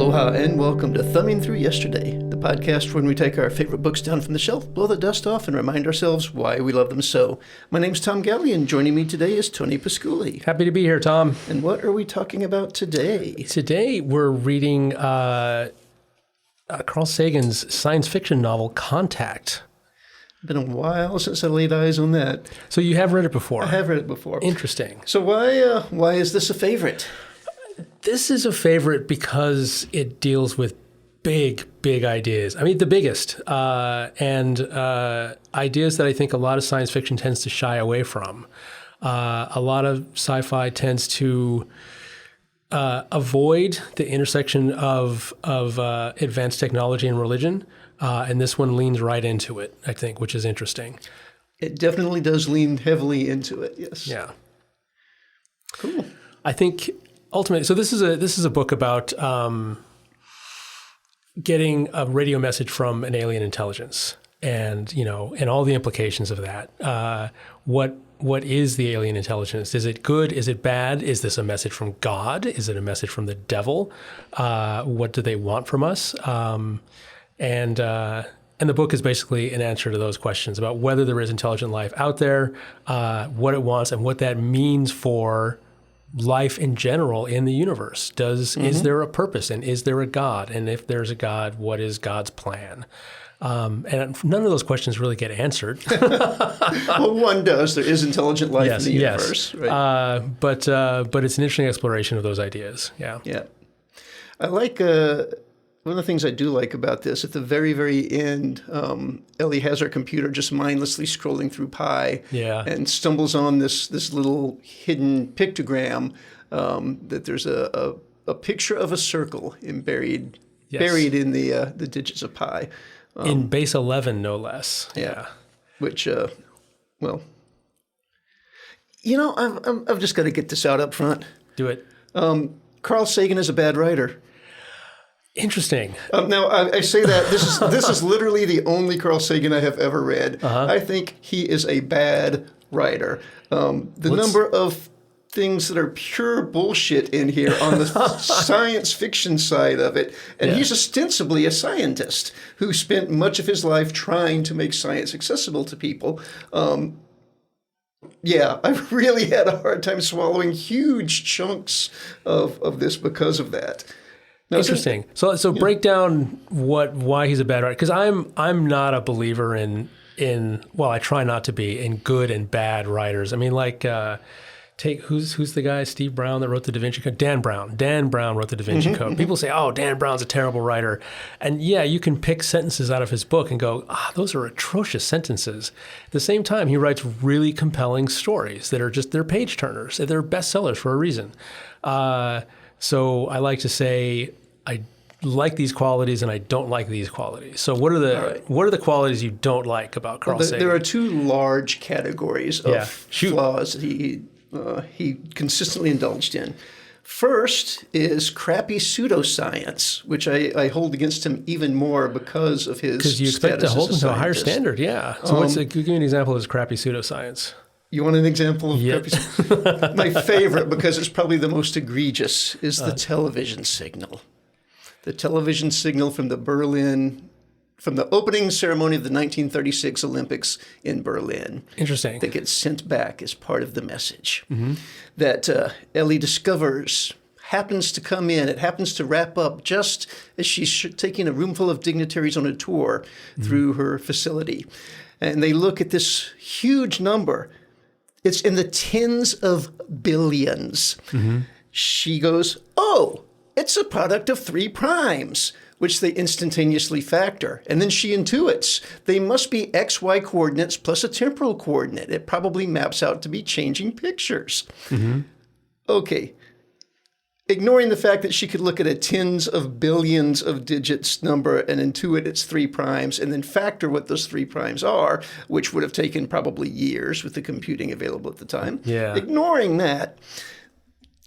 Aloha and welcome to Thumbing Through Yesterday, the podcast when we take our favorite books down from the shelf, blow the dust off, and remind ourselves why we love them so. My name's Tom Galley, and joining me today is Tony Pasculi. Happy to be here, Tom. And what are we talking about today? Today we're reading Carl Sagan's science fiction novel, Contact. Been a while since I laid eyes on that. So you have read it before? I have read it before. Interesting. So why is this a favorite? This is a favorite because it deals with big ideas. I mean, the biggest, and ideas that I think a lot of science fiction tends to shy away from. A lot of sci-fi tends to avoid the intersection of advanced technology and religion, and this one leans right into it, I think, which is interesting. It definitely does lean heavily into it, yes. Yeah. Cool. I think ultimately, so this is a book about getting a radio message from an alien intelligence, and all the implications of that. What is the alien intelligence? Is it good? Is it bad? Is this a message from God? Is it a message from the devil? What do they want from us? And the book is basically an answer to those questions about whether there is intelligent life out there, what it wants, and what that means for life in general in the universe. Is there a purpose, and is there a God? And if there's a God, what is God's plan? And none of those questions really get answered. Well, one does. There is intelligent life in the universe. Yes. Right? But it's an interesting exploration of those ideas. Yeah. Yeah. I like one of the things I do like about this, at the very, very end, Ellie has her computer just mindlessly scrolling through Pi and stumbles on this little hidden pictogram that there's a picture of a circle buried in the digits of Pi. In base 11, no less. Yeah. Which, I've just got to get this out up front. Do it. Carl Sagan is a bad writer. Interesting. Now, I say that this is literally the only Carl Sagan I have ever read. I think he is a bad writer. Number of things that are pure bullshit in here on the science fiction side of it. And he's ostensibly a scientist who spent much of his life trying to make science accessible to people. I really had a hard time swallowing huge chunks of this because of that. Now, interesting. So break down why he's a bad writer, because I'm not a believer in I try not to be in good and bad writers. I mean, take who's the guy, Steve Brown, that wrote the Da Vinci Code? Dan Brown. Dan Brown wrote the Da Vinci Code. People say, oh, Dan Brown's a terrible writer. And you can pick sentences out of his book and go, those are atrocious sentences. At the same time, he writes really compelling stories that are they're page turners. They're bestsellers for a reason. So I like to say, I like these qualities and I don't like these qualities. So what are the qualities you don't like about Carl Sagan? There are two large categories of flaws that he consistently indulged in. First is crappy pseudoscience, which I hold against him even more because of his because you expect to hold him to a higher standard. So give me an example of his crappy pseudoscience. You want an example of crappy? My favorite, because it's probably the most egregious, is the television signal. The television signal from the opening ceremony of the 1936 Olympics in Berlin. Interesting. That gets sent back as part of the message that Ellie discovers happens to come in. It happens to wrap up just as she's taking a room full of dignitaries on a tour through her facility. And they look at this huge number. It's in the tens of billions. She goes, oh, it's a product of 3 primes, which they instantaneously factor. And then she intuits they must be XY coordinates plus a temporal coordinate. It probably maps out to be changing pictures. Okay. Ignoring the fact that she could look at a tens of billions of digits number and intuit it's 3 primes and then factor what those 3 primes are, which would have taken probably years with the computing available at the time. Ignoring that.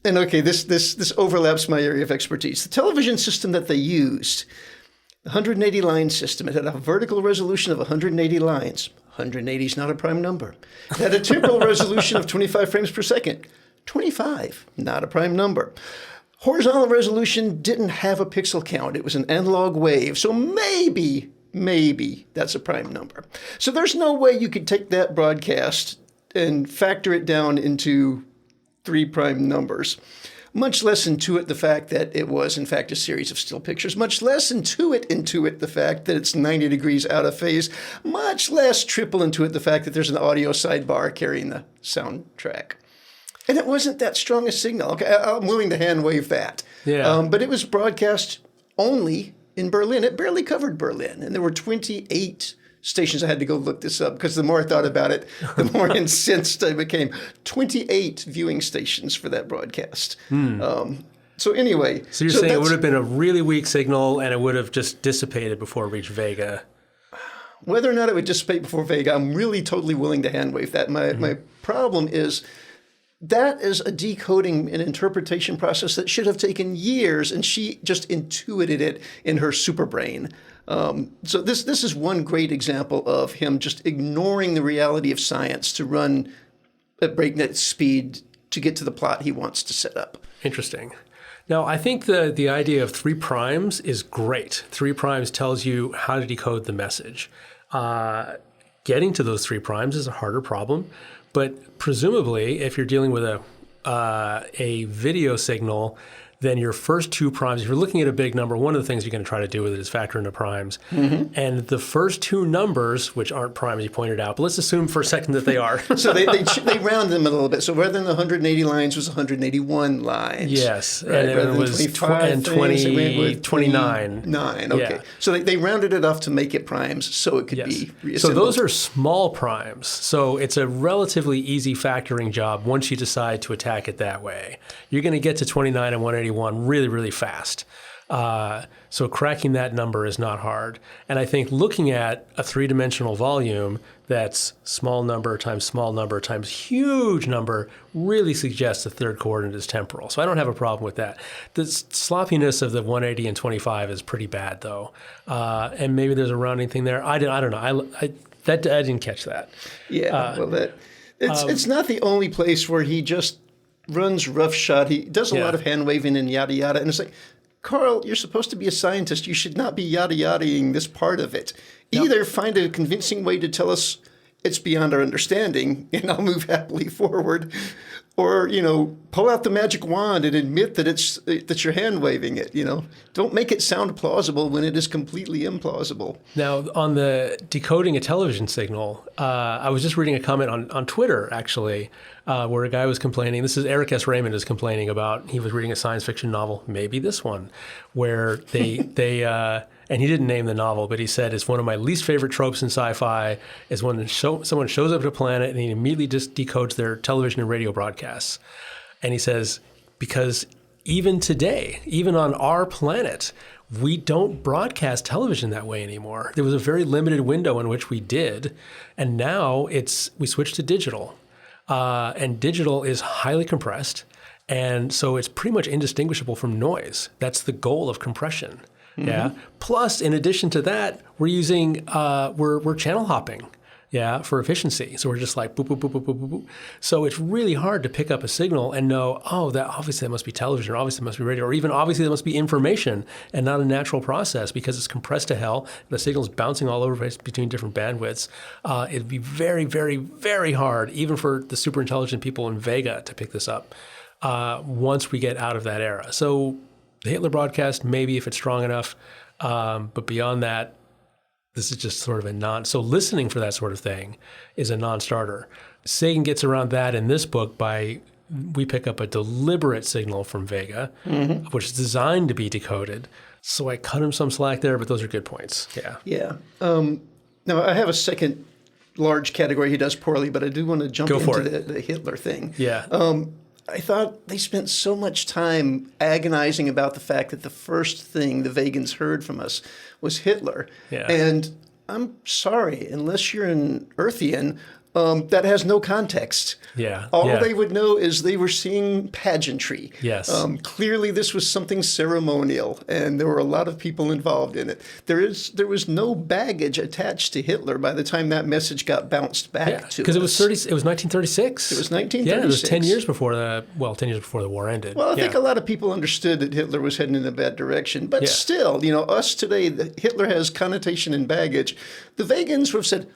And okay, this overlaps my area of expertise. The television system that they used, the 180-line system, it had a vertical resolution of 180 lines. 180 is not a prime number. It had a temporal resolution of 25 frames per second. 25, not a prime number. Horizontal resolution didn't have a pixel count. It was an analog wave. So maybe that's a prime number. So there's no way you could take that broadcast and factor it down into 3 prime numbers. Much less intuit the fact that it was, in fact, a series of still pictures. Much less intuit the fact that it's 90 degrees out of phase. Much less triple intuit the fact that there's an audio sidebar carrying the soundtrack. And it wasn't that strong a signal. Okay, I'm willing to hand wave that. Yeah. But it was broadcast only in Berlin. It barely covered Berlin. And there were 28 stations. I had to go look this up because the more I thought about it, the more incensed I became. 28 viewing stations for that broadcast. So anyway. So you're saying it would have been a really weak signal and it would have just dissipated before it reached Vega. Whether or not it would dissipate before Vega, I'm really totally willing to hand wave that. My problem is that is a decoding and interpretation process that should have taken years, and she just intuited it in her super brain. So this is one great example of him just ignoring the reality of science to run at breakneck speed to get to the plot he wants to set up. Interesting. Now, I think the idea of 3 primes is great. 3 primes tells you how to decode the message. Getting to those 3 primes is a harder problem. But presumably, if you're dealing with a video signal, then your first 2 primes, if you're looking at a big number, one of the things you're going to try to do with it is factor into primes. And the first 2 numbers, which aren't primes, you pointed out, but let's assume for a second that they are. So they round them a little bit. So rather than the 180 lines, was 181 lines. Yes, right? and it was 29. 9, okay. Yeah. So they rounded it off to make it primes so it could be reassembled. So those are small primes. So it's a relatively easy factoring job once you decide to attack it that way. You're going to get to 29 and 181 really, really fast. So cracking that number is not hard. And I think looking at a 3-dimensional volume that's small number times huge number really suggests the third coordinate is temporal. So I don't have a problem with that. The sloppiness of the 180 and 25 is pretty bad, though. And maybe there's a rounding thing there. I don't know. I didn't catch that. Yeah, it's not the only place where he just runs roughshod. He does a lot of hand waving and yada yada. And it's like, Carl, you're supposed to be a scientist. You should not be yada yadaing this part of it. Either find a convincing way to tell us it's beyond our understanding, and I'll move happily forward, or pull out the magic wand and admit that you're hand waving it. Don't make it sound plausible when it is completely implausible. Now, on the decoding a television signal, I was just reading a comment on Twitter actually, where a guy was complaining. This is Eric S. Raymond is complaining about. He was reading a science fiction novel, maybe this one, where they and he didn't name the novel, but he said it's one of my least favorite tropes in sci-fi is when someone shows up to a planet and he immediately just decodes their television and radio broadcasts. And he says, because even today, even on our planet, we don't broadcast television that way anymore. There was a very limited window in which we did, and now we switched to digital. And digital is highly compressed, and so it's pretty much indistinguishable from noise. That's the goal of compression. Yeah. Plus, in addition to that, we're using we're channel hopping. Yeah, for efficiency. So we're just like boop boop boop boop boop boop boop. So it's really hard to pick up a signal and know, that obviously that must be television, or obviously that must be radio, or even obviously that must be information and not a natural process because it's compressed to hell. The signal's bouncing all over between different bandwidths. It'd be very, very, very hard, even for the super intelligent people in Vega, to pick this up once we get out of that era. So the Hitler broadcast, maybe if it's strong enough, but beyond that, this is just sort of so listening for that sort of thing is a non-starter. Sagan gets around that in this book we pick up a deliberate signal from Vega, which is designed to be decoded. So I cut him some slack there, but those are good points. Yeah. Yeah. Now, I have a second large category he does poorly, but I do want to jump into the Hitler thing. Yeah. I thought they spent so much time agonizing about the fact that the first thing the Vegans heard from us was Hitler. Yeah. And I'm sorry, unless you're an Earthian, that has no context. Yeah. All yeah. they would know is they were seeing pageantry. Yes. Clearly, this was something ceremonial, and there were a lot of people involved in it. There was no baggage attached to Hitler by the time that message got bounced back to us. Because it was 1936. It was 1936. Yeah, it was 10 years before the war ended. Well, I think a lot of people understood that Hitler was heading in a bad direction. But still, us today, Hitler has connotation and baggage. The Vegans would have said,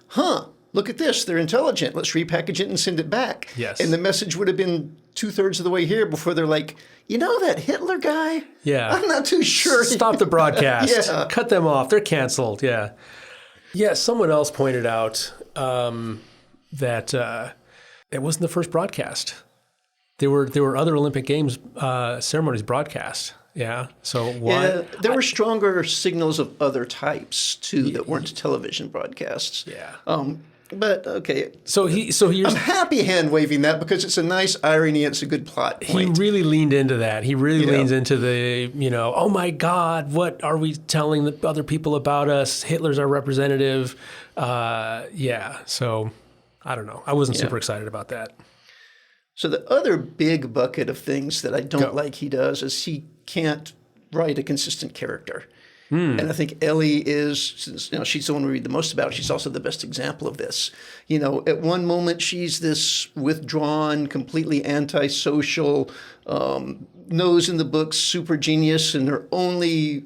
look at this. They're intelligent. Let's repackage it and send it back. Yes. And the message would have been 2/3 of the way here before they're like, that Hitler guy? Yeah. I'm not too sure. Stop the broadcast. Yeah. Cut them off. They're canceled. Yeah. Yeah, someone else pointed out that it wasn't the first broadcast. There were other Olympic Games ceremonies broadcast. Yeah. So why? Yeah, there were stronger signals of other types too that weren't television broadcasts. Yeah. But okay. So here's I'm happy hand waving that because it's a nice irony. It's a good plot point. He really leaned into that. He really leans into the, oh my God, what are we telling the other people about us? Hitler's our representative. So I don't know. I wasn't super excited about that. So the other big bucket of things that I don't like he does is he can't write a consistent character. And I think Ellie is, since she's the one we read the most about, she's also the best example of this. At one moment she's this withdrawn, completely antisocial, nose in the books, super genius, and her only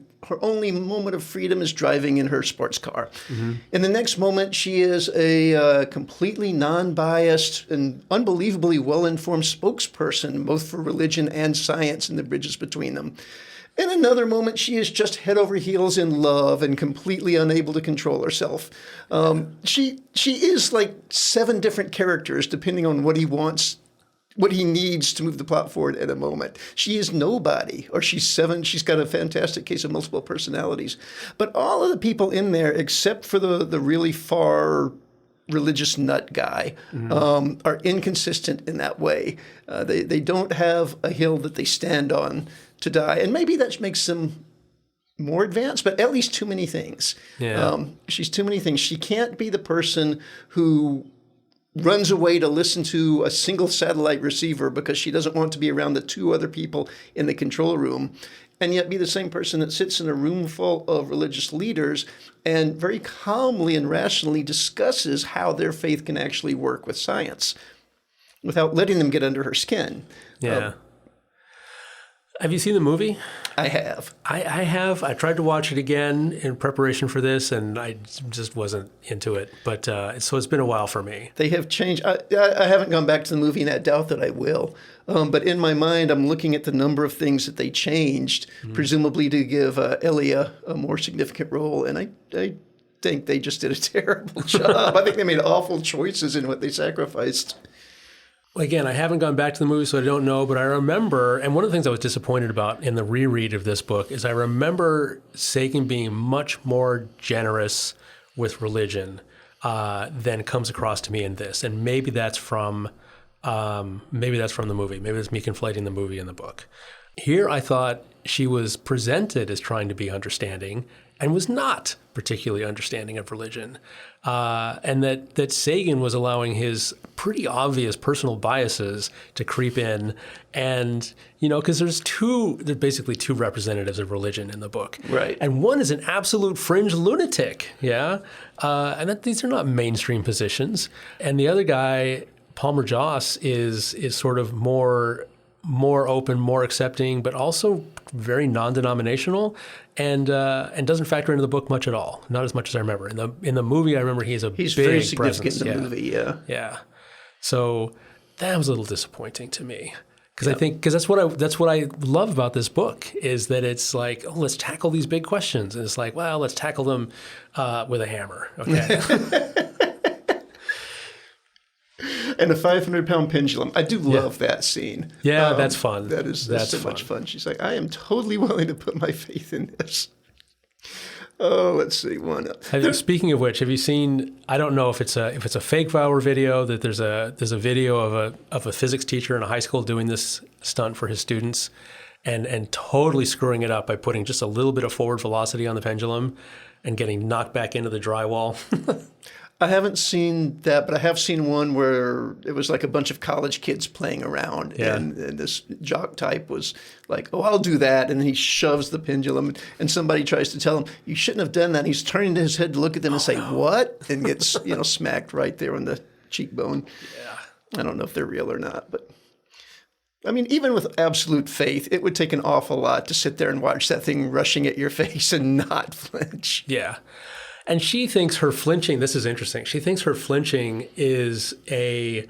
moment of freedom is driving in her sports car. Mm-hmm. In the next moment, she is a completely non-biased and unbelievably well-informed spokesperson, both for religion and science and the bridges between them. In another moment, she is just head over heels in love and completely unable to control herself. She is like 7 different characters, depending on what he wants, what he needs to move the plot forward at a moment. She is nobody, or she's 7. She's got a fantastic case of multiple personalities. But all of the people in there, except for the really far religious nut guy, are inconsistent in that way. They don't have a hill that they stand on to die. And maybe that makes them more advanced, but at least too many things. Yeah. She's too many things. She can't be the person who runs away to listen to a single satellite receiver because she doesn't want to be around the 2 other people in the control room, and yet be the same person that sits in a room full of religious leaders and very calmly and rationally discusses how their faith can actually work with science without letting them get under her skin. Yeah. Have you seen the movie? I have. I have. I tried to watch it again in preparation for this, and I just wasn't into it. But so it's been a while for me. They have changed. I haven't gone back to the movie, and I doubt that I will. But in my mind, I'm looking at the number of things that they changed, presumably to give Ellie a more significant role. And I think they just did a terrible job. I think they made awful choices in what they sacrificed. Again, I haven't gone back to the movie, so I don't know, but I remember, and one of the things I was disappointed about in the reread of this book is I remember Sagan being much more generous with religion than comes across to me in this. And maybe that's from the movie. Maybe it's me conflating the movie and the book. Here I thought she was presented as trying to be understanding and was not particularly understanding of religion. And that Sagan was allowing his pretty obvious personal biases to creep in. And, because there's basically 2 representatives of religion in the book. Right. And one is an absolute fringe lunatic, yeah? And these are not mainstream positions. And the other guy, Palmer Joss, is sort of more open, more accepting, but also very non-denominational, and doesn't factor into the book much at all. Not as much as I remember. In the movie, I remember he's big very significant presence. in the movie. Yeah. Yeah. So that was a little disappointing to me because that's what I love about this book is that it's like, oh, let's tackle these big questions, and it's like, well, let's tackle them with a hammer. Okay. And a 500-pound pendulum. I do love that scene. Yeah, that's fun. That's so much fun. She's like, I am totally willing to put my faith in this. Oh, let's see one. Speaking of which, have you seen? I don't know if it's a fake viral video that there's a video of a physics teacher in a high school doing this stunt for his students, and totally screwing it up by putting just a little bit of forward velocity on the pendulum and getting knocked back into the drywall. I haven't seen that, but I have seen one where it was like a bunch of college kids playing around, and this jock type was like, "Oh, I'll do that," and then he shoves the pendulum, and somebody tries to tell him, "You shouldn't have done that." And he's turning his head to look at them and say, "What?" and gets smacked right there on the cheekbone. Yeah, I don't know if they're real or not, but I mean, even with absolute faith, it would take an awful lot to sit there and watch that thing rushing at your face and not flinch. Yeah. And she thinks her flinching, this is interesting, she thinks her flinching is a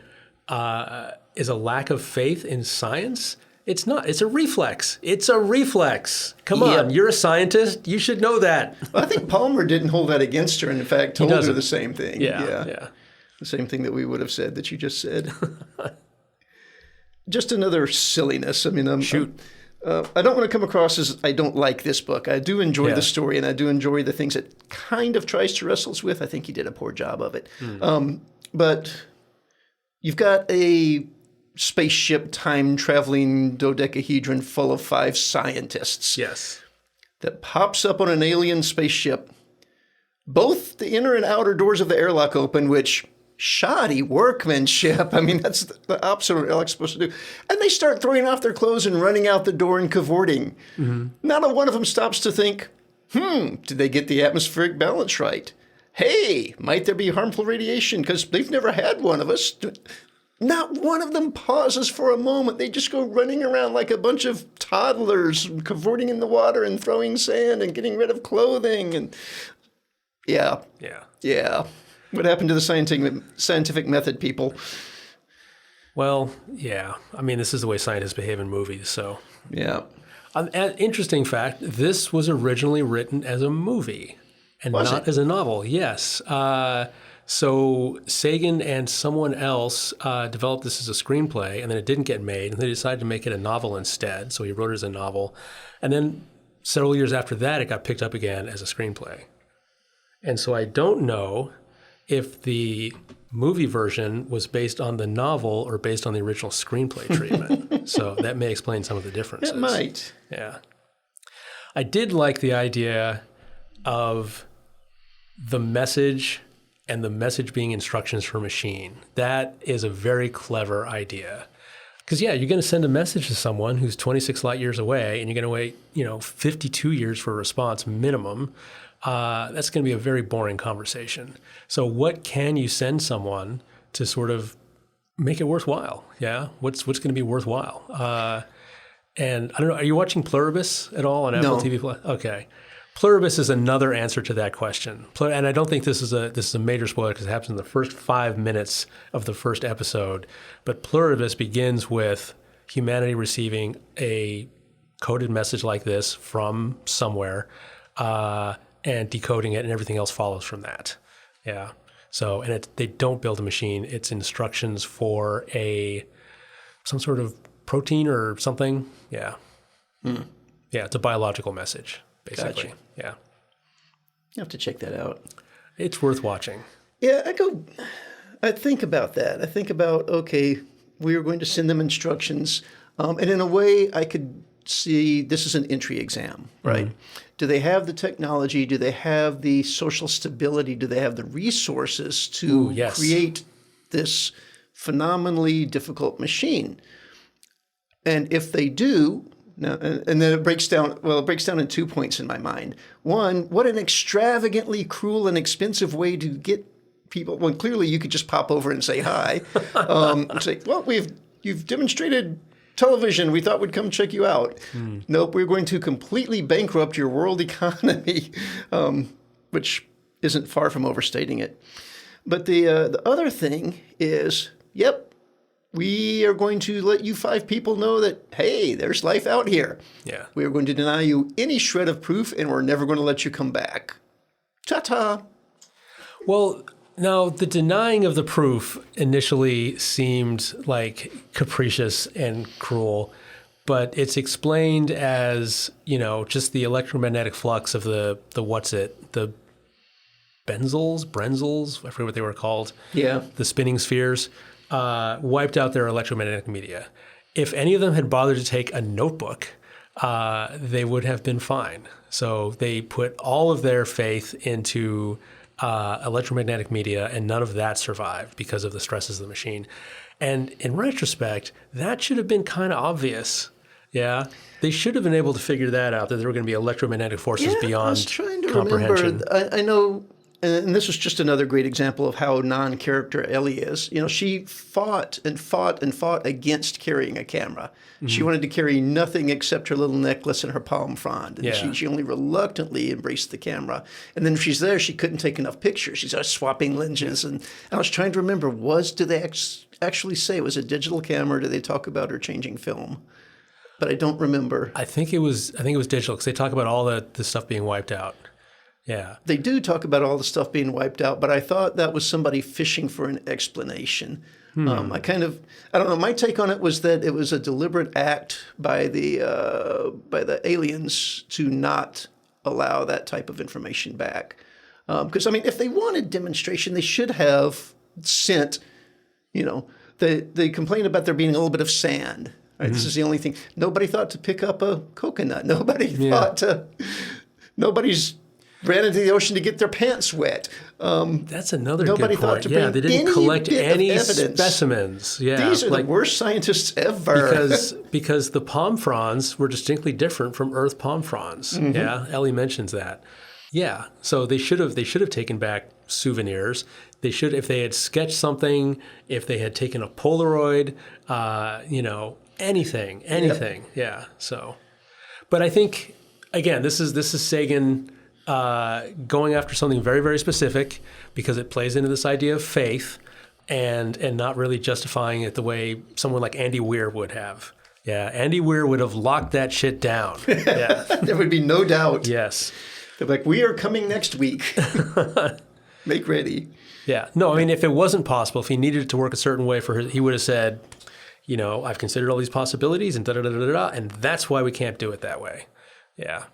lack of faith in science. It's not. It's a reflex. It's a reflex. Come on, you're a scientist. You should know that. Well, I think Palmer didn't hold that against her, and in fact told her the same thing. Yeah. The same thing that we would have said that you just said. Just another silliness. I mean, Shoot. I don't want to come across as I don't like this book. I do enjoy the story, and I do enjoy the things it kind of tries to wrestles with. I think he did a poor job of it. But you've got a spaceship time-traveling dodecahedron full of 5 scientists. Yes. That pops up on an alien spaceship. Both the inner and outer doors of the airlock open, which... shoddy workmanship. I mean, that's the opposite of what Alex's supposed to do. And they start throwing off their clothes and running out the door and cavorting. Mm-hmm. Not a one of them stops to think, did they get the atmospheric balance right? Hey, might there be harmful radiation? Because they've never had one of us. Not one of them pauses for a moment. They just go running around like a bunch of toddlers, cavorting in the water and throwing sand and getting rid of clothing. And yeah. What happened to the scientific method, people? Well, yeah. I mean, this is the way scientists behave in movies, so. Yeah. An interesting fact, this was originally written as a movie and not as a novel. Yes. So Sagan and someone else developed this as a screenplay, and then it didn't get made, and they decided to make it a novel instead. So he wrote it as a novel. And then several years after that, it got picked up again as a screenplay. And so I don't know if the movie version was based on the novel or based on the original screenplay treatment. So that may explain some of the differences. It might. Yeah. I did like the idea of the message and the message being instructions for a machine. That is a very clever idea. Because, you're going to send a message to someone who's 26 light years away, and you're going to wait, 52 years for a response minimum. That's going to be a very boring conversation. So what can you send someone to sort of make it worthwhile? Yeah, what's going to be worthwhile? And I don't know. Are you watching Pluribus at all on Apple TV Plus? Okay, Pluribus is another answer to that question. And I don't think this is a major spoiler because it happens in the first 5 minutes of the first episode. But Pluribus begins with humanity receiving a coded message like this from somewhere. And decoding it, and everything else follows from that. Yeah. So, and they don't build a machine. It's instructions for some sort of protein or something. Yeah. Yeah, it's a biological message, basically. Gotcha. Yeah. You have to check that out. It's worth watching. Yeah, I think about that. I think about, okay, we are going to send them instructions. And in a way, I could see this is an entry exam, right? Mm-hmm. Do they have the technology? Do they have the social stability? Do they have the resources to create this phenomenally difficult machine? And if they do, and then it breaks down in 2 points in my mind. One, what an extravagantly cruel and expensive way to get people. Well, clearly you could just pop over and say hi. Say, well, you've demonstrated television, we thought we'd come check you out. Nope, we're going to completely bankrupt your world economy, which isn't far from overstating it. But the other thing is, we are going to let you 5 people know that, hey, there's life out here. Yeah. We are going to deny you any shred of proof, and we're never going to let you come back. Ta-ta. Well, now, the denying of the proof initially seemed like capricious and cruel, but it's explained as, just the electromagnetic flux of the Brenzels, I forget what they were called. Yeah. The spinning spheres, wiped out their electromagnetic media. If any of them had bothered to take a notebook, they would have been fine. So they put all of their faith into electromagnetic media, and none of that survived because of the stresses of the machine. And in retrospect, that should have been kind of obvious. Yeah, they should have been able to figure that out, that there were going to be electromagnetic forces beyond I was trying to comprehension. remember. I know, and this was just another great example of how non-character Ellie is. She fought and fought and fought against carrying a camera. Mm-hmm. She wanted to carry nothing except her little necklace and her palm frond. And she only reluctantly embraced the camera. And then if she's there, she couldn't take enough pictures. She's swapping lenses. And I was trying to remember, do they actually say it was a digital camera, or did they talk about her changing film? But I don't remember. I think it was digital, because they talk about all the stuff being wiped out. Yeah. They do talk about all the stuff being wiped out, but I thought that was somebody fishing for an explanation. I don't know. My take on it was that it was a deliberate act by the aliens to not allow that type of information back. Because if they wanted demonstration, they should have sent. They complain about there being a little bit of sand. Right? Mm-hmm. This is the only thing. Nobody thought to pick up a coconut. Nobody thought to. Nobody's ran into the ocean to get their pants wet. That's another nobody good thought point. to bring they didn't collect any specimens. Yeah, these are the worst scientists ever. because the palm fronds were distinctly different from Earth palm fronds. Mm-hmm. Yeah, Ellie mentions that. Yeah, so they should have taken back souvenirs. They should, if they had sketched something, if they had taken a Polaroid, anything. Yep. Yeah. So, but I think again, this is Sagan. Going after something very, very specific, because it plays into this idea of faith, and not really justifying it the way someone like Andy Weir would have. Yeah, Andy Weir would have locked that shit down. Yeah. There would be no doubt. Yes. They're like, we are coming next week. Make ready. Yeah. No, if it wasn't possible, if he needed it to work a certain way he would have said, I've considered all these possibilities and da-da-da-da-da, and that's why we can't do it that way. Yeah.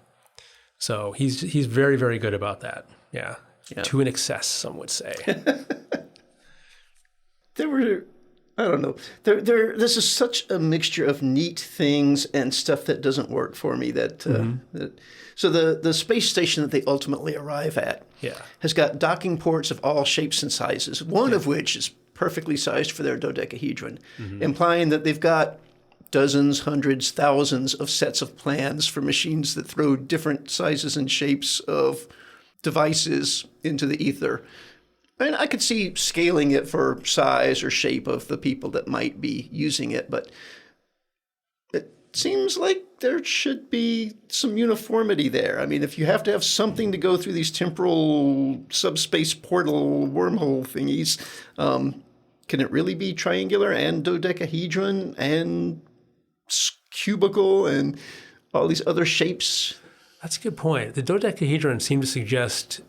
So he's very, very good about that. Yeah. To an excess, some would say. I don't know. This is such a mixture of neat things and stuff that doesn't work for me. So the space station that they ultimately arrive at has got docking ports of all shapes and sizes, one of which is perfectly sized for their dodecahedron, implying that they've got dozens, hundreds, thousands of sets of plans for machines that throw different sizes and shapes of devices into the ether. And I could see scaling it for size or shape of the people that might be using it, but it seems like there should be some uniformity there. If you have to have something to go through these temporal subspace portal wormhole thingies, can it really be triangular and dodecahedron and cubical and all these other shapes? That's a good point. The dodecahedron seemed to suggest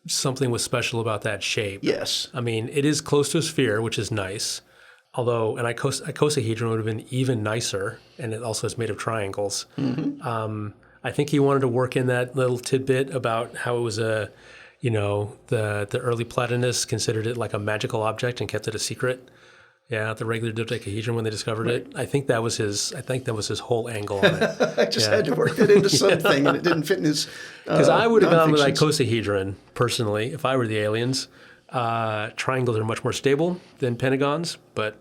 something was special about that shape. Yes. It is close to a sphere, which is nice. Although an icosahedron would have been even nicer, and it also is made of triangles. Mm-hmm. I think he wanted to work in that little tidbit about how it was the early Platonists considered it like a magical object and kept it a secret. Yeah, the regular dodecahedron when they discovered it. I think that was his whole angle on it. I just had to work that into something, and it didn't fit in his. Because I would have gone with icosahedron personally if I were the aliens. Triangles are much more stable than pentagons, but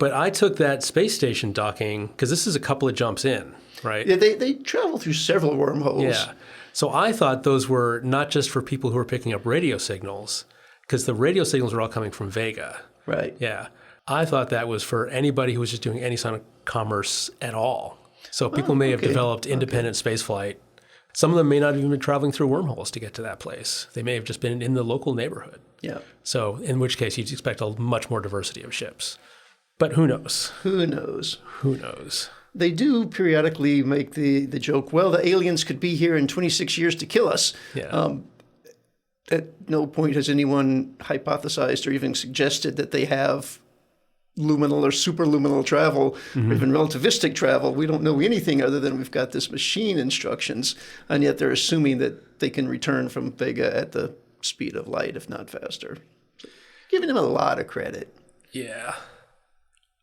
I took that space station docking because this is a couple of jumps in, right? Yeah, they travel through several wormholes. Yeah, so I thought those were not just for people who were picking up radio signals, because the radio signals were all coming from Vega. Right. Yeah. I thought that was for anybody who was just doing any sort of commerce at all. So people may have developed independent spaceflight. Some of them may not even be traveling through wormholes to get to that place. They may have just been in the local neighborhood. Yeah. So in which case you'd expect a much more diversity of ships. But who knows? Who knows? Who knows? They do periodically make the joke, well, the aliens could be here in 26 years to kill us. Yeah. At no point has anyone hypothesized or even suggested that they have luminal or superluminal travel, or even relativistic travel. We don't know anything other than we've got this machine instructions, and yet they're assuming that they can return from Vega at the speed of light, if not faster. Giving them a lot of credit. Yeah.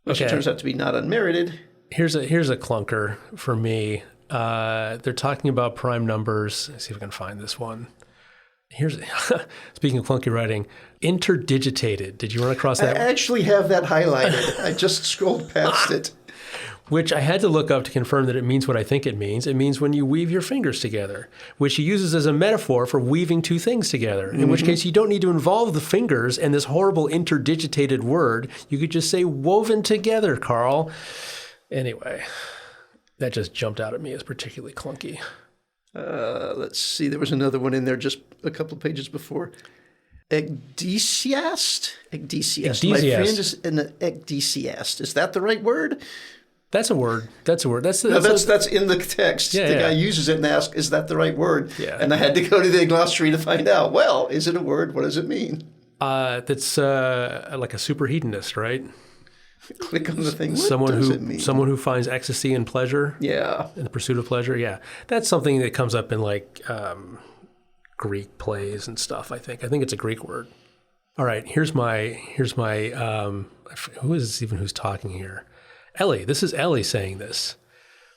Which turns out to be not unmerited. Here's a clunker for me. They're talking about prime numbers. Let's see if I can find this one. Here's speaking of clunky writing, interdigitated. Did you run across that? I actually have that highlighted. I just scrolled past it. Which I had to look up to confirm that it means what I think it means. It means when you weave your fingers together, which he uses as a metaphor for weaving two things together, in which case you don't need to involve the fingers and this horrible interdigitated word. You could just say woven together, Carl. Anyway, that just jumped out at me as particularly clunky. Let's see. There was another one in there just a couple of pages before. Ecdesiast? Ecdesiast. My friend is an ecdesiast. Is that the right word? That's a word. That's in the text. The guy uses it and asks, is that the right word? Yeah. And I had to go to the glossary to find out, well, is it a word? What does it mean? That's like a super hedonist, right? Click on the thing. Someone who finds ecstasy in pleasure. Yeah. In the pursuit of pleasure. Yeah. That's something that comes up in like Greek plays and stuff, I think. I think it's a Greek word. All right. Here's my who is this even who's talking here? Ellie. This is Ellie saying this.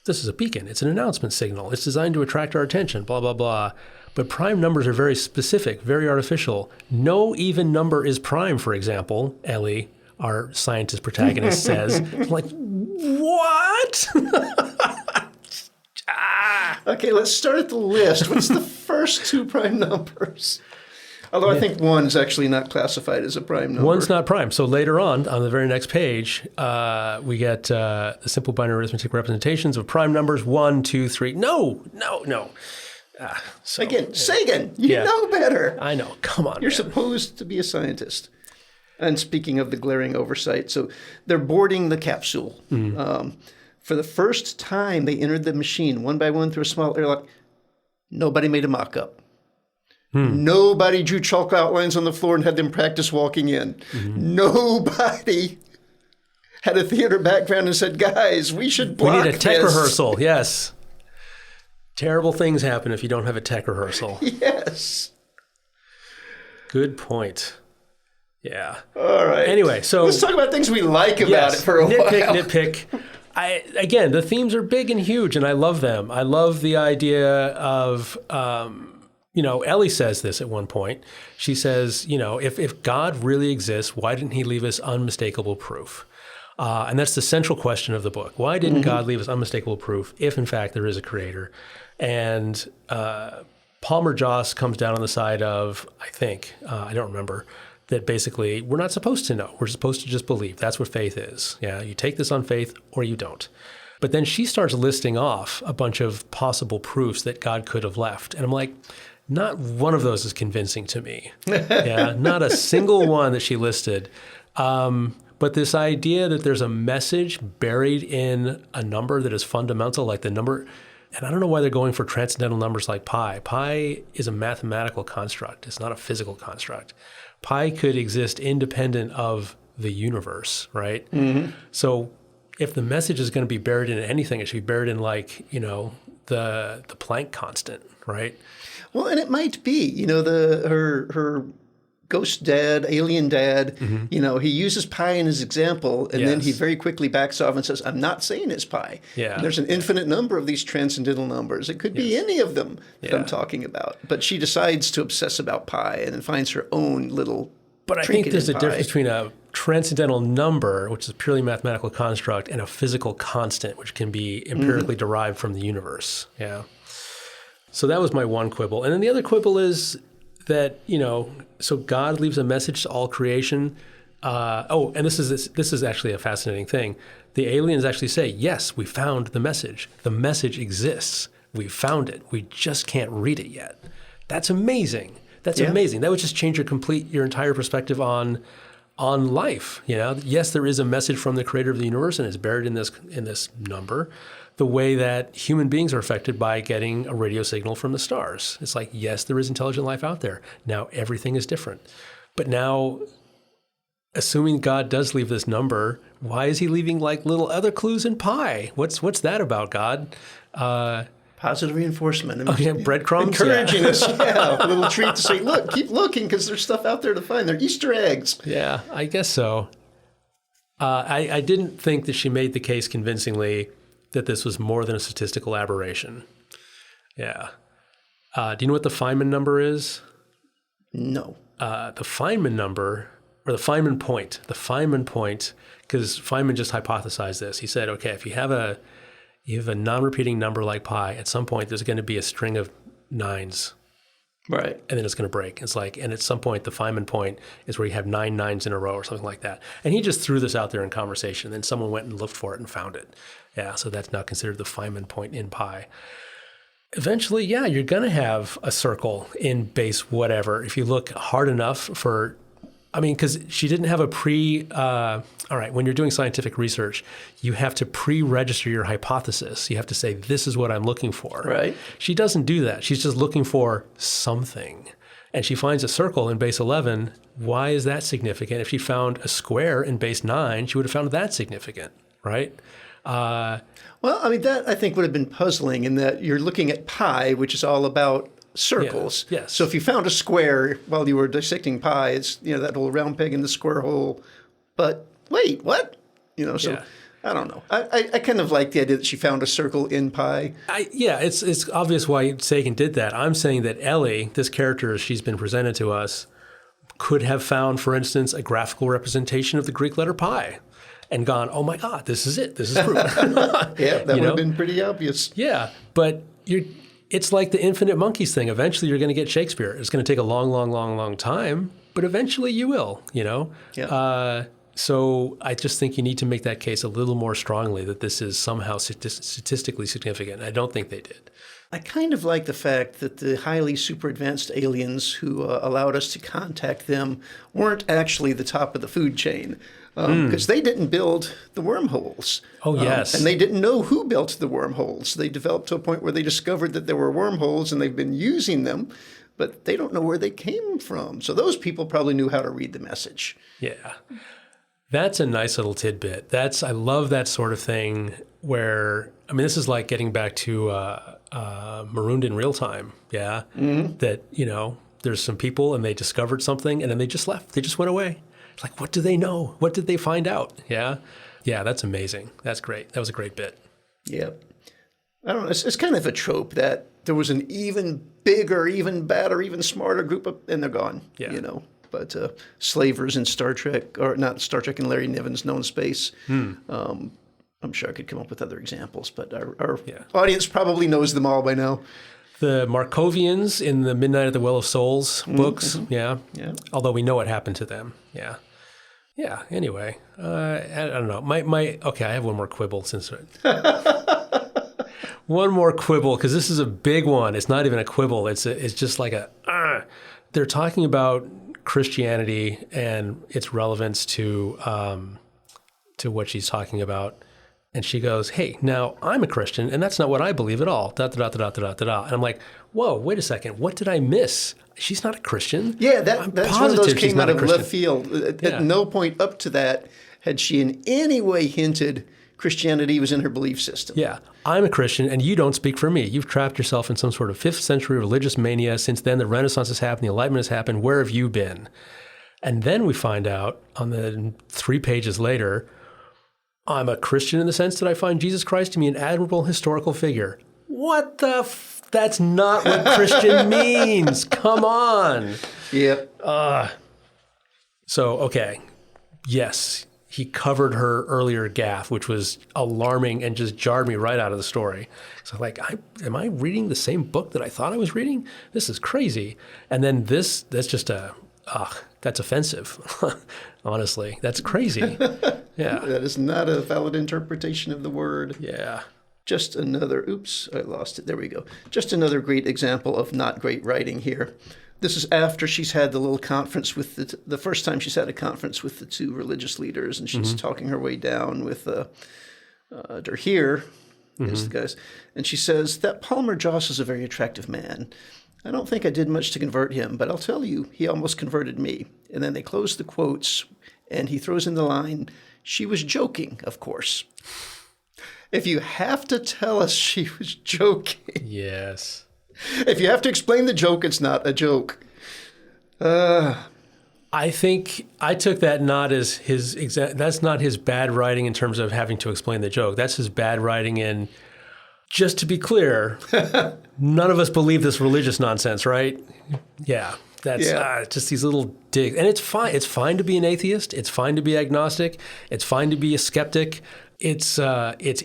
This is a beacon. It's an announcement signal. It's designed to attract our attention, blah, blah, blah. But prime numbers are very specific, very artificial. No even number is prime, for example, Ellie, our scientist protagonist, says. I'm like, what? Okay, let's start at the list. What's the first two prime numbers? Although I think one's actually not classified as a prime number. One's not prime. So later on the very next page, we get the simple binary arithmetic representations of prime numbers 1, 2, 3. No. Again, Sagan, you know better. I know. Come on. You're supposed to be a scientist. And speaking of the glaring oversight, so they're boarding the capsule. For the first time, they entered the machine one by one through a small airlock. Nobody made a mock-up. Nobody drew chalk outlines on the floor and had them practice walking in. Nobody had a theater background and said, guys, we should block this. We need a tech rehearsal, yes. Terrible things happen if you don't have a tech rehearsal. Yes. Good point. Yeah. All right. Anyway, so let's talk about things we like about it for a while. Nitpick. Again, the themes are big and huge, and I love them. I love the idea of... Ellie says this at one point. She says, if God really exists, why didn't he leave us unmistakable proof? And that's the central question of the book. Why didn't God leave us unmistakable proof if, in fact, there is a creator? And Palmer Joss comes down on the side of, I think, I don't remember, that basically we're not supposed to know. We're supposed to just believe. That's what faith is. Yeah, you take this on faith or you don't. But then she starts listing off a bunch of possible proofs that God could have left. And I'm like... not one of those is convincing to me. Yeah, not a single one that she listed. But this idea that there's a message buried in a number that is fundamental, like the number, and I don't know why they're going for transcendental numbers like pi. Pi is a mathematical construct. It's not a physical construct. Pi could exist independent of the universe, right? So if the message is going to be buried in anything, it should be buried in the Planck constant, right? Well, and it might be, her ghost dad, alien dad, he uses pi in his example, and then he very quickly backs off and says, I'm not saying it's pi. Yeah. And there's an infinite number of these transcendental numbers. It could be any of them that I'm talking about. But she decides to obsess about pi and then finds her own little But I think there's a difference between a transcendental number, which is a purely mathematical construct, and a physical constant, which can be empirically derived from the universe. Yeah. So that was my one quibble. And then the other quibble is that, so God leaves a message to all creation. And this is actually a fascinating thing. The aliens actually say, yes, we found the message. The message exists. We found it. We just can't read it yet. That's amazing. That's amazing. That would just change your entire perspective on life. Yes, there is a message from the creator of the universe, and it's buried in this number. The way that human beings are affected by getting a radio signal from the stars. It's like, yes, there is intelligent life out there. Now everything is different. But now, assuming God does leave this number, why is he leaving like little other clues in pi? What's that about, God? Positive reinforcement. Breadcrumbs? Encouraging us, a little treat to say, look, keep looking because there's stuff out there to find. They're Easter eggs. Yeah, I guess so. I didn't think that she made the case convincingly that this was more than a statistical aberration. Yeah. Do you know what the Feynman number is? No. The Feynman number, or the Feynman point, because Feynman just hypothesized this. He said, okay, if you have a non-repeating number like pi, at some point there's going to be a string of nines. Right. And then it's going to break. It's like, and at some point, the Feynman point is where you have 9 nines in a row or something like that. And he just threw this out there in conversation. Then someone went and looked for it and found it. Yeah, so that's now considered the Feynman point in pi. Eventually, yeah, you're going to have a circle in base whatever. If you look hard enough for, I mean, because she didn't have a all right, when you're doing scientific research, you have to pre-register your hypothesis. You have to say, this is what I'm looking for. Right. She doesn't do that. She's just looking for something. And she finds a circle in base 11. Why is that significant? If she found a square in base 9, she would have found that significant, right? Well, I mean, that I think would have been puzzling in that you're looking at pi, which is all about circles. Yeah, yes. So if you found a square while you were dissecting pi, it's, that whole round peg in the square hole. But wait, what? So Yeah. I don't know. I kind of like the idea that she found a circle in pi. It's obvious why Sagan did that. I'm saying that Ellie, this character as she's been presented to us, could have found, for instance, a graphical representation of the Greek letter pi and gone, oh my God, this is it. This is proof. Yeah, that would have been pretty obvious. Yeah, but it's like the infinite monkeys thing. Eventually you're going to get Shakespeare. It's going to take a long, long, long, long time, but eventually you will, Yeah. So I just think you need to make that case a little more strongly that this is somehow statistically significant. I don't think they did. I kind of like the fact that the highly super advanced aliens who allowed us to contact them weren't actually the top of the food chain because they didn't build the wormholes. Oh, yes. And they didn't know who built the wormholes. They developed to a point where they discovered that there were wormholes and they've been using them, but they don't know where they came from. So those people probably knew how to read the message. Yeah. That's a nice little tidbit. I love that sort of thing where, I mean, this is like getting back to Marooned in Real Time. Yeah. Mm-hmm. That, there's some people and they discovered something and then they just left. They just went away. It's like, what do they know? What did they find out? Yeah. Yeah, that's amazing. That's great. That was a great bit. Yeah. I don't know. It's kind of a trope that there was an even bigger, even badder, even smarter group and they're gone. Yeah. But slavers in Star Trek, or not Star Trek and Larry Niven's Known Space. I'm sure I could come up with other examples, but our audience probably knows them all by now. The Markovians in the Midnight at the Well of Souls books, yeah. Although we know what happened to them, yeah. Yeah, anyway, I don't know. Okay, I have one more quibble one more quibble, because this is a big one. It's not even a quibble. It's just like they're talking about Christianity and its relevance to what she's talking about. And she goes, hey, now I'm a Christian, and that's not what I believe at all. Da, da, da, da, da, da, da. And I'm like, whoa, wait a second. What did I miss? She's not a Christian. Yeah, that's one of those came out of left field. Yeah. At no point up to that had she in any way hinted Christianity was in her belief system. Yeah, I'm a Christian, and you don't speak for me. You've trapped yourself in some sort of 5th century religious mania. Since then, the Renaissance has happened, the Enlightenment has happened. Where have you been? And then we find out on the 3 pages later, I'm a Christian in the sense that I find Jesus Christ to be an admirable historical figure. What the That's not what Christian means. Come on. Yep. So, okay. Yes. He covered her earlier gaffe, which was alarming and just jarred me right out of the story. So like, am I reading the same book that I thought I was reading? This is crazy. And then that's just that's offensive. Honestly, that's crazy. Yeah. That is not a valid interpretation of the word. Yeah. Just another, oops, I lost it. There we go. Just another great example of not great writing here. This is after she's had the little conference with the first time she's had a conference with the 2 religious leaders, and she's talking her way down with Derheer, is the guys, and she says, that Palmer Joss is a very attractive man. I don't think I did much to convert him, but I'll tell you, he almost converted me. And then they close the quotes, and he throws in the line, she was joking, of course. If you have to tell us she was joking. Yes. If you have to explain the joke, it's not a joke. I think I took that not as that's not his bad writing in terms of having to explain the joke. That's his bad writing in just to be clear, none of us believe this religious nonsense, right? Yeah. That's just these little digs. And it's fine. It's fine to be an atheist. It's fine to be agnostic. It's fine to be a skeptic. It's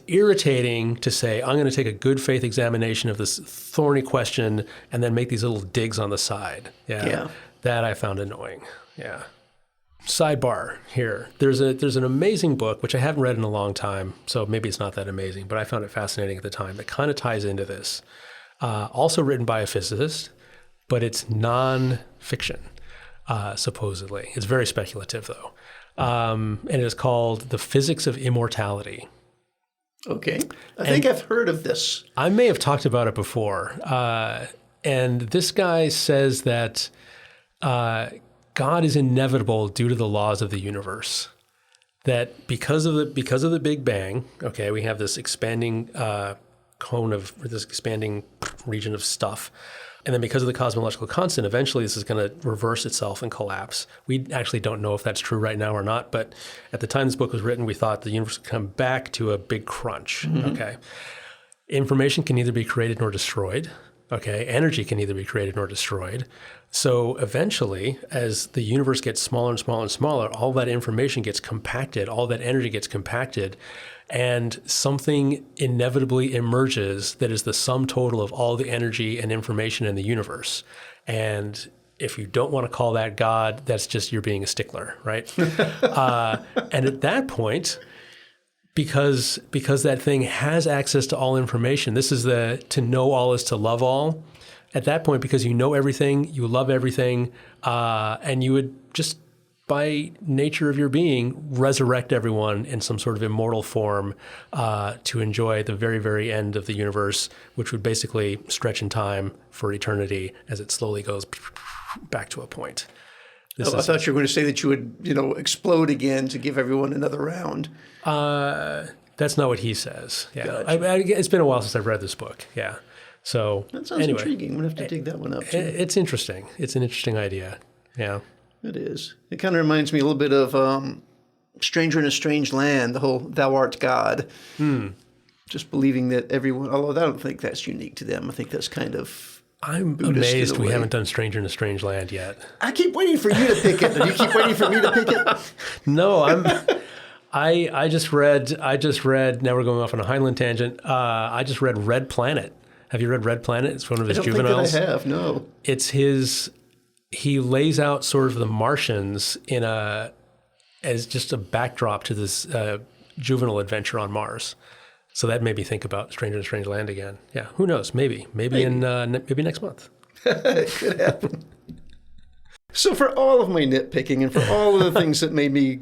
irritating to say, I'm going to take a good faith examination of this thorny question and then make these little digs on the side. Yeah. That I found annoying. Yeah. Sidebar here. There's an amazing book, which I haven't read in a long time, so maybe it's not that amazing, but I found it fascinating at the time, that kind of ties into this. Also written by a physicist, but it's non-fiction, supposedly. It's very speculative, though. And it is called The Physics of Immortality. Okay. I think I've heard of this. I may have talked about it before. And this guy says that God is inevitable due to the laws of the universe. That because of the Big Bang, okay, we have this expanding this expanding region of stuff. And then because of the cosmological constant, eventually this is going to reverse itself and collapse. We actually don't know if that's true right now or not, but at the time this book was written, we thought the universe would come back to a big crunch. Mm-hmm. Okay. Information can neither be created nor destroyed. Okay. Energy can neither be created nor destroyed. So eventually, as the universe gets smaller and smaller and smaller, all that information gets compacted, all that energy gets compacted, and something inevitably emerges that is the sum total of all the energy and information in the universe. And if you don't want to call that God, that's just you're being a stickler, right? And at that point, because that thing has access to all information, this is to know all is to love all. At that point, because you know everything, you love everything, and you would just, by nature of your being, resurrect everyone in some sort of immortal form to enjoy the very, very end of the universe, which would basically stretch in time for eternity as it slowly goes back to a point. I thought you were going to say that you would, explode again to give everyone another round. That's not what he says. Yeah, Gotcha. It's been a while since I've read this book. Yeah. So that sounds intriguing. I'm going to have to dig that one up, too. It's interesting. It's an interesting idea. Yeah. It is. It kind of reminds me a little bit of Stranger in a Strange Land, the whole thou art God. Just believing that everyone, although I don't think that's unique to them. I think that's kind of I'm Buddhist amazed we haven't done Stranger in a Strange Land yet. I keep waiting for you to pick it, and you keep waiting for me to pick it. No, I just read, now we're going off on a Heinlein tangent. I just read Red Planet. Have you read Red Planet? It's one of his juveniles. I don't think that I have, no. It's he lays out sort of the Martians as just a backdrop to this juvenile adventure on Mars. So that made me think about Stranger in a Strange Land again. Yeah, who knows? Maybe maybe next month. It could happen. So for all of my nitpicking and for all of the things that made me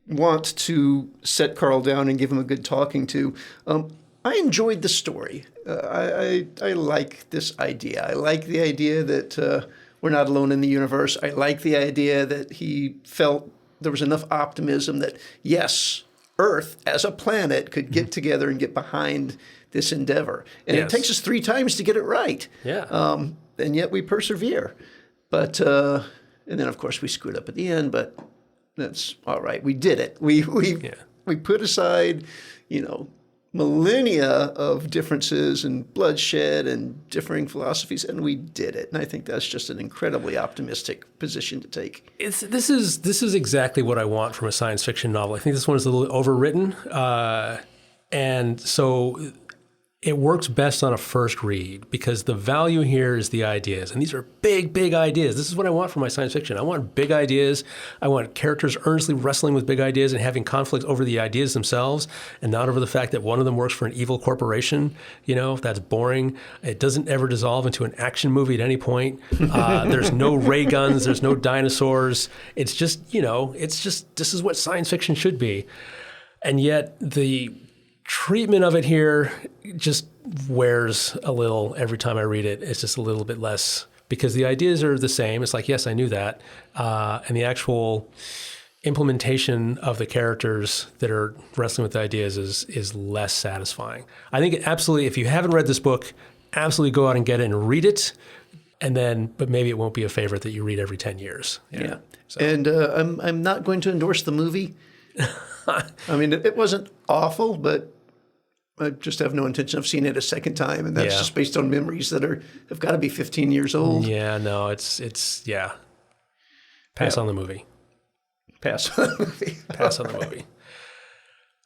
want to set Carl down and give him a good talking to, I enjoyed the story. I like this idea. I like the idea that we're not alone in the universe. I like the idea that he felt there was enough optimism that, yes, Earth as a planet could get together and get behind this endeavor. And It takes us 3 times to get it right. Yeah. And yet we persevere. But and then, of course, we screwed up at the end, but that's all right. We did it. We put aside, millennia of differences and bloodshed and differing philosophies, and we did it. And I think that's just an incredibly optimistic position to take. This is exactly what I want from a science fiction novel. I think this one is a little overwritten, and so it works best on a first read because the value here is the ideas. And these are big, big ideas. This is what I want from my science fiction. I want big ideas. I want characters earnestly wrestling with big ideas and having conflict over the ideas themselves and not over the fact that one of them works for an evil corporation. That's boring. It doesn't ever dissolve into an action movie at any point. There's no ray guns. There's no dinosaurs. It's just, this is what science fiction should be. And yet the treatment of it here just wears a little every time I read it. It's just a little bit less because the ideas are the same. It's like, yes, I knew that. And the actual implementation of the characters that are wrestling with the ideas is less satisfying. I think absolutely, if you haven't read this book, absolutely go out and get it and read it. But maybe it won't be a favorite that you read every 10 years. Yeah. So. And I'm not going to endorse the movie. I mean, it wasn't awful, but I just have no intention of seeing it a second time, and that's Yeah. just based on memories that have got to be 15 years old. Yeah, no, it's Pass on the movie. Pass on the movie. Pass on the movie.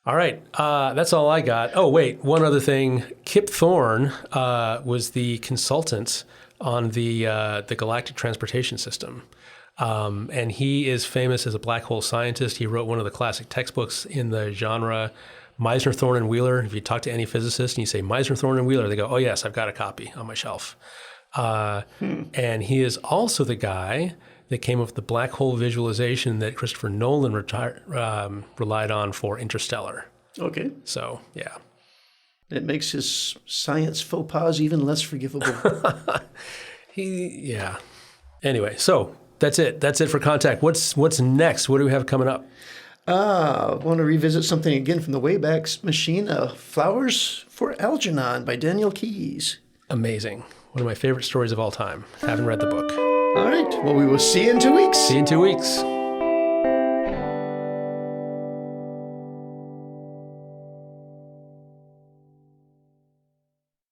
All right, that's all I got. Oh, wait, one other thing. Kip Thorne was the consultant on the Galactic Transportation System. And he is famous as a black hole scientist. He wrote one of the classic textbooks in the genre, Meisner, Thorne, and Wheeler. If you talk to any physicist and you say Meisner, Thorne, and Wheeler, they go, oh, yes, I've got a copy on my shelf. And he is also the guy that came up with the black hole visualization that Christopher Nolan relied on for Interstellar. Okay. So, yeah. It makes his science faux pas even less forgivable. Yeah. Anyway, so that's it. That's it for Contact. What's next? What do we have coming up? I want to revisit something again from the Wayback Machine, Flowers for Algernon by Daniel Keyes. Amazing. One of my favorite stories of all time. Haven't read the book. All right. Well, we will see you in 2 weeks. See you in 2 weeks.